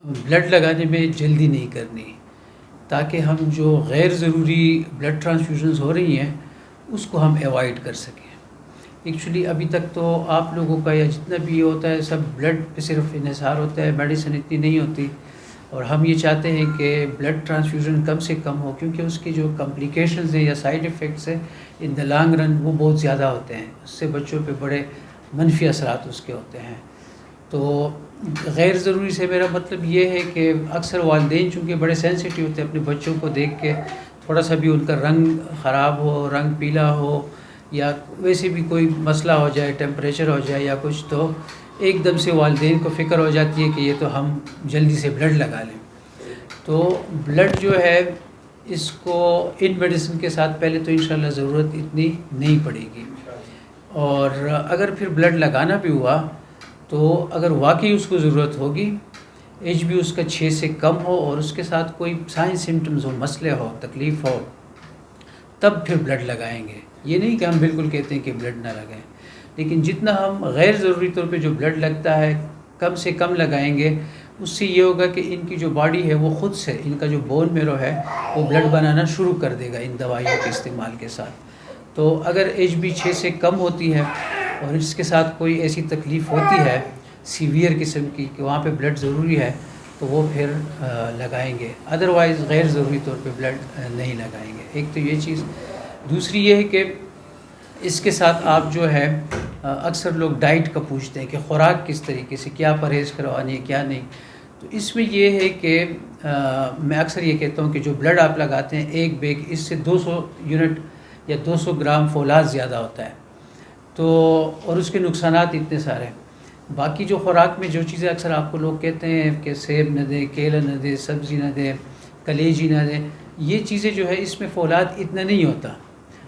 Blood لگانے میں جلدی نہیں کرنی، تاکہ ہم جو غیر ضروری بلڈ ٹرانسفیوژنز ہو رہی ہیں اس کو ہم ایوائڈ کر سکیں۔ ایکچولی ابھی تک تو آپ لوگوں کا یا جتنا بھی یہ ہوتا ہے سب بلڈ پہ صرف انحصار ہوتا ہے، میڈیسن اتنی نہیں ہوتی، اور ہم یہ چاہتے ہیں کہ بلڈ ٹرانسفیوژن کم سے کم ہو، کیونکہ اس کی جو کمپلیکیشنز ہیں یا سائیڈ ایفیکٹس ہیں ان دا لانگ رن وہ بہت زیادہ ہوتے ہیں، اس سے بچوں پہ بڑے منفی اثرات اس کے ہوتے ہیں۔ تو غیر ضروری سے میرا مطلب یہ ہے کہ اکثر والدین چونکہ بڑے سینسیٹیو ہوتے ہیں اپنے بچوں کو دیکھ کے، تھوڑا سا بھی ان کا رنگ خراب ہو، رنگ پیلا ہو، یا ویسے بھی کوئی مسئلہ ہو جائے، ٹیمپریچر ہو جائے یا کچھ، تو ایک دم سے والدین کو فکر ہو جاتی ہے کہ یہ تو ہم جلدی سے بلڈ لگا لیں۔ تو بلڈ جو ہے اس کو ان میڈیسن کے ساتھ پہلے تو انشاءاللہ ضرورت اتنی نہیں پڑے گی، اور اگر پھر بلڈ لگانا بھی ہوا تو اگر واقعی اس کو ضرورت ہوگی، ایج بھی اس کا 6 سے کم ہو اور اس کے ساتھ کوئی سائن سمٹمز ہو، مسئلے ہو، تکلیف ہو، تب پھر بلڈ لگائیں گے۔ یہ نہیں کہ ہم بالکل کہتے ہیں کہ بلڈ نہ لگائیں، لیکن جتنا ہم غیر ضروری طور پہ جو بلڈ لگتا ہے کم سے کم لگائیں گے، اس سے یہ ہوگا کہ ان کی جو باڈی ہے وہ خود سے، ان کا جو بون میرو ہے وہ بلڈ بنانا شروع کر دے گا ان دوائیوں کے استعمال کے ساتھ۔ تو اگر ایج بھی 6 سے کم ہوتی ہے اور اس کے ساتھ کوئی ایسی تکلیف ہوتی ہے سیویئر قسم کی کہ وہاں پہ بلڈ ضروری ہے، تو وہ پھر لگائیں گے، ادروائز غیر ضروری طور پہ بلڈ نہیں لگائیں گے۔ ایک تو یہ چیز، دوسری یہ ہے کہ اس کے ساتھ آپ جو ہے اکثر لوگ ڈائٹ کا پوچھتے ہیں کہ خوراک کس طریقے سے، کیا پرہیز کروانی ہے کیا نہیں، تو اس میں یہ ہے کہ میں اکثر یہ کہتا ہوں کہ جو بلڈ آپ لگاتے ہیں ایک بیگ، اس سے 200 یونٹ یا 200 گرام فولاد زیادہ ہوتا ہے، تو اور اس کے نقصانات اتنے سارے ہیں۔ باقی جو خوراک میں جو چیزیں اکثر آپ کو لوگ کہتے ہیں کہ سیب نہ دیں، کیلا نہ دیں، سبزی نہ دیں، کلیجی نہ دیں، یہ چیزیں جو ہے اس میں فولاد اتنا نہیں ہوتا،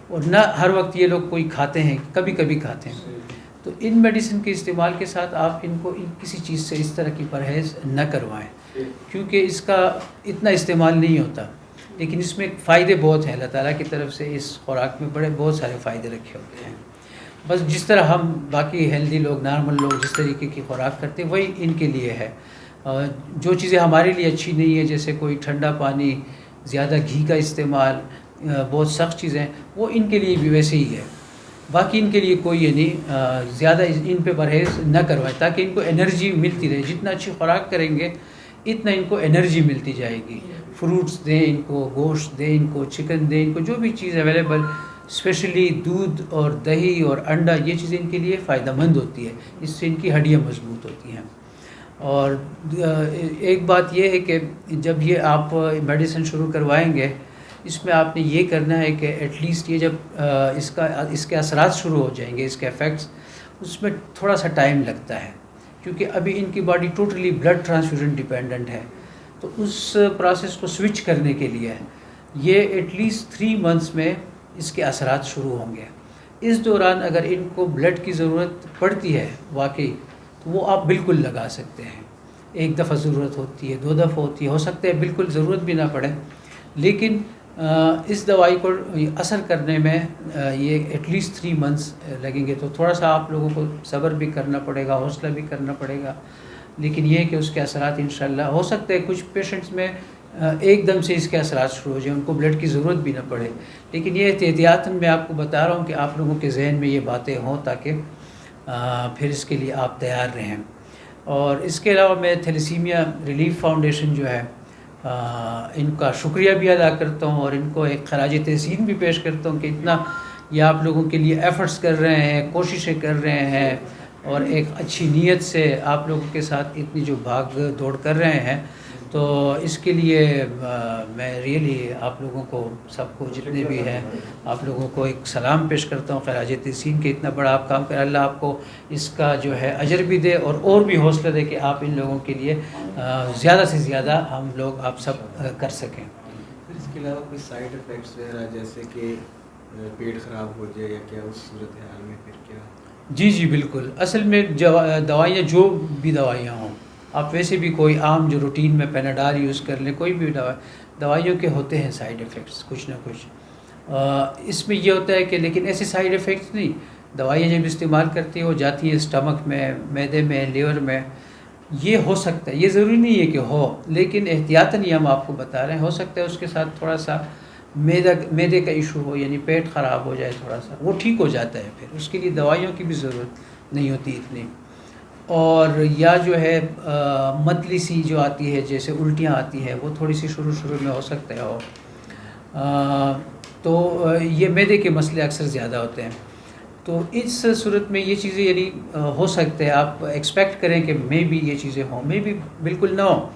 اور نہ ہر وقت یہ لوگ کوئی کھاتے ہیں، کبھی کبھی کھاتے ہیں۔ تو ان میڈیسن کے استعمال کے ساتھ آپ ان کو کسی چیز سے اس طرح کی پرہیز نہ کروائیں، کیونکہ اس کا اتنا استعمال نہیں ہوتا، لیکن اس میں فائدے بہت ہیں، اللہ تعالیٰ کی طرف سے اس خوراک میں بہت سارے فائدے رکھے ہوتے ہیں۔ بس جس طرح ہم باقی ہیلدی لوگ، نارمل لوگ جس طریقے کی خوراک کرتے ہیں وہی ان کے لیے ہے۔ جو چیزیں ہمارے لیے اچھی نہیں ہیں، جیسے کوئی ٹھنڈا پانی، زیادہ گھی کا استعمال، بہت سخت چیزیں، وہ ان کے لیے بھی ویسے ہی ہے۔ باقی ان کے لیے کوئی یہ نہیں، زیادہ ان پہ پرہیز نہ کروائیں تاکہ ان کو انرجی ملتی رہے۔ جتنا اچھی خوراک کریں گے اتنا ان کو انرجی ملتی جائے گی۔ فروٹس دیں ان کو، گوشت دیں ان کو، چکن دیں ان کو، جو بھی چیز اویلیبل، اسپیشلی دودھ اور دہی اور انڈا، یہ چیزیں ان کے لیے فائدہ مند ہوتی ہے، اس سے ان کی ہڈیاں مضبوط ہوتی ہیں۔ اور ایک بات یہ ہے کہ جب یہ آپ میڈیسن شروع کروائیں گے، اس میں آپ نے یہ کرنا ہے کہ ایٹ لیسٹ یہ جب اس کے اثرات شروع ہو جائیں گے، اس کے افیکٹس، اس میں تھوڑا سا ٹائم لگتا ہے، کیونکہ ابھی ان کی body totally blood transfusion dependent ہے، تو اس پروسیس کو سوئچ کرنے کے لیے یہ ایٹ لیسٹ 3 منتھس میں اس کے اثرات شروع ہوں گے۔ اس دوران اگر ان کو بلڈ کی ضرورت پڑتی ہے واقعی، تو وہ آپ بالکل لگا سکتے ہیں۔ ایک دفعہ ضرورت ہوتی ہے، 2 دفعہ ہوتی ہے، ہو سکتا ہے بالکل ضرورت بھی نہ پڑے، لیکن اس دوائی کو اثر کرنے میں یہ ایٹ لیسٹ 3 منتھس لگیں گے، تو تھوڑا سا آپ لوگوں کو صبر بھی کرنا پڑے گا، حوصلہ بھی کرنا پڑے گا، لیکن یہ کہ اس کے اثرات انشاءاللہ ہو سکتا ہے کچھ پیشنٹس میں ایک دم سے اس کے اثرات شروع ہو جائیں، ان کو بلڈ کی ضرورت بھی نہ پڑے، لیکن یہ احتیاطاً میں آپ کو بتا رہا ہوں کہ آپ لوگوں کے ذہن میں یہ باتیں ہوں تاکہ پھر اس کے لیے آپ تیار رہیں۔ اور اس کے علاوہ میں تھیلیسیمیا ریلیف فاؤنڈیشن جو ہے، ان کا شکریہ بھی ادا کرتا ہوں، اور ان کو ایک خراج تحسین بھی پیش کرتا ہوں کہ اتنا یہ آپ لوگوں کے لیے ایفرٹس کر رہے ہیں، کوششیں کر رہے ہیں، اور ایک اچھی نیت سے آپ لوگوں کے ساتھ اتنی جو بھاگ دوڑ کر رہے ہیں، تو اس کے لیے میں ریئلی آپ لوگوں کو، سب کو جتنے بھی ہیں، آپ لوگوں کو ایک سلام پیش کرتا ہوں خراج تحسین کہ اتنا بڑا آپ کام کریں، اللہ آپ کو اس کا جو ہے اجر بھی دے اور بھی حوصلہ دے کہ آپ ان لوگوں کے لیے زیادہ سے زیادہ ہم لوگ آپ سب کر سکیں۔ پھر اس کے علاوہ کوئی سائیڈ افیکٹس وغیرہ جیسے کہ پیٹ خراب ہو جائے یا کیا، اس صورت حال میں پھر کیا؟ جی بالکل، اصل میں دوائیاں، جو بھی دوائیاں ہوں، آپ ویسے بھی کوئی عام جو روٹین میں پیناڈال یوز کر لیں، کوئی بھی دوائیوں کے ہوتے ہیں سائیڈ ایفیکٹس کچھ نہ کچھ، اس میں یہ ہوتا ہے کہ لیکن ایسے سائیڈ ایفیکٹس نہیں، دوائیاں جب استعمال کرتی ہیں وہ جاتی ہیں اسٹمک میں، معدے میں، لیور میں، یہ ہو سکتا ہے، یہ ضروری نہیں ہے کہ ہو، لیکن احتیاطاً یہ ہم آپ کو بتا رہے ہیں، ہو سکتا ہے اس کے ساتھ تھوڑا سا میدے کا ایشو ہو، یعنی پیٹ خراب ہو جائے تھوڑا سا، وہ ٹھیک ہو جاتا ہے، پھر اس کے لیے دوائیوں کی بھی ضرورت نہیں ہوتی اتنی. اور یا جو ہے متلی سی جو آتی ہے، جیسے الٹیاں آتی ہیں، وہ تھوڑی سی شروع میں ہو سکتا ہے ہو. تو یہ معدے کے مسئلے اکثر زیادہ ہوتے ہیں. تو اس صورت میں یہ چیزیں یعنی ہو سکتے ہیں، آپ ایکسپیکٹ کریں کہ بھی یہ چیزیں ہوں، بھی بالکل نہ ہوں.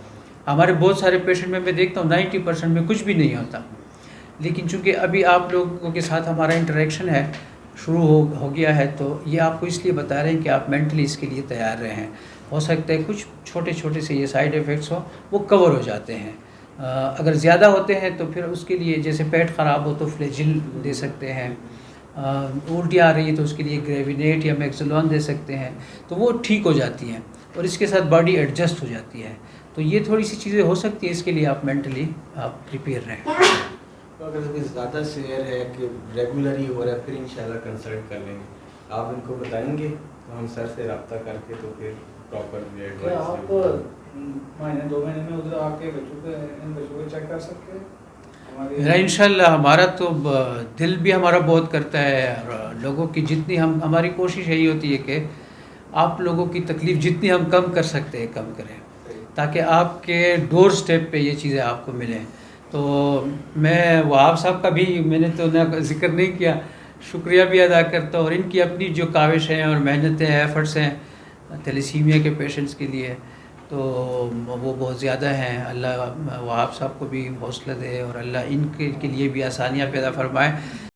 ہمارے بہت سارے پیشنٹ میں دیکھتا ہوں 90% میں کچھ بھی نہیں ہوتا، لیکن چونکہ ابھی آپ لوگوں کے ساتھ ہمارا انٹریکشن ہے، شروع ہو گیا ہے، تو یہ آپ کو اس لیے بتا رہے ہیں کہ آپ مینٹلی اس کے لیے تیار رہیں. ہو سکتا ہے کچھ چھوٹے سے یہ سائیڈ ایفیکٹس ہوں، وہ کور ہو جاتے ہیں. اگر زیادہ ہوتے ہیں تو پھر اس کے لیے جیسے پیٹ خراب ہو تو فلیجل دے سکتے ہیں، الٹی آ رہی ہے تو اس کے لیے گریوینیٹ یا میکسلون دے سکتے ہیں، تو وہ ٹھیک ہو جاتی ہیں اور اس کے ساتھ باڈی ایڈجسٹ ہو جاتی ہے. تو یہ تھوڑی سی چیزیں ہو سکتی ہیں، اس کے لیے آپ مینٹلی آپ پریپیئر رہیں. تو اگر زیادہ سیئر ہے کہ ریگولر ہی ہو رہا ہے، پھر انشاءاللہ کنسلٹ کر لیں گے. آپ ان کو بتائیں گے تو ہم سر سے رابطہ کر کے تو پھر پراپر آپ مہینے 2 مہینے میں ادھر آ کے بچوں کو چیک کر سکتے ہیں. میرا انشاءاللہ ہمارا تو دل بھی ہمارا بہت کرتا ہے، اور لوگوں کی جتنی ہماری کوشش یہی ہوتی ہے کہ آپ لوگوں کی تکلیف جتنی ہم کم کر سکتے ہیں کم کریں، تاکہ آپ کے ڈور سٹیپ پہ یہ چیزیں آپ کو ملیں. تو میں وہاب صاحب کا بھی میں نے تو ذکر نہیں کیا، شکریہ بھی ادا کرتا ہوں، اور ان کی اپنی جو کاوشیں اور محنتیں ایفرٹس ہیں تھیلیسیمیا کے پیشنٹس کے لیے، تو وہ بہت زیادہ ہیں. اللہ وہاب صاحب کو بھی حوصلہ دے اور اللہ ان کے لیے بھی آسانیاں پیدا فرمائے.